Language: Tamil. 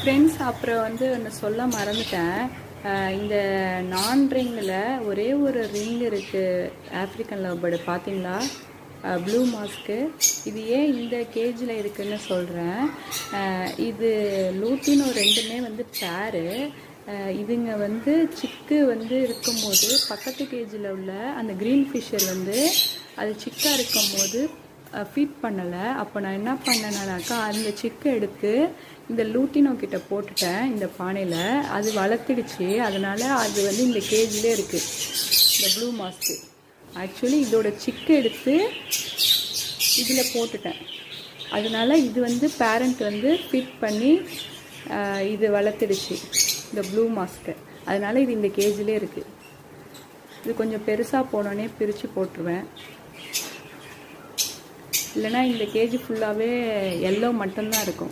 ஃப்ரெண்ட்ஸ் அப்புறம் வந்து ஒன்று சொல்ல மறந்துட்டேன். இந்த நான் ரிங்கில் ஒரே ஒரு ரிங் இருக்குது. ஆஃப்ரிக்கன் லவ் பேர்டு பார்த்தீங்களா? Blue mask. இது ஏன் இந்த கேஜில் இருக்குதுன்னு சொல்கிறேன். இது லூட்டினோ ரெண்டுமே வந்து பேரு. இதுங்க வந்து சிக்கு வந்து இருக்கும்போது பக்கத்து கேஜில் உள்ள அந்த க்ரீன் ஃபிஷ்ஷர் வந்து அது சிக்காக இருக்கும்போது ஃபீட் பண்ணலை. அப்போ நான் என்ன பண்ணேன்னாக்கா அந்த சிக்கை எடுத்து இந்த லூட்டினோ கிட்ட போட்டுட்டேன் இந்த பானையில். அது வளர்த்துடுச்சு. அதனால் அது வந்து இந்த கேஜிலே இருக்குது இந்த ப்ளூ மாஸ்க்கு. ஆக்சுவலி இதோட சிக்கை எடுத்து இதில் போட்டுட்டேன். அதனால் இது வந்து பேரண்ட் வந்து ஃபீட் பண்ணி இது வளர்த்துடுச்சு இந்த ப்ளூ மாஸ்க்கு. அதனால் இது இந்த கேஜிலே இருக்குது. இது கொஞ்சம் பெருசாக போனோடனே பிரித்து போட்டுருவேன். இல்லைனா இந்த கேஜி ஃபுல்லாகவே எல்லோ மட்டும்தான் இருக்கும்.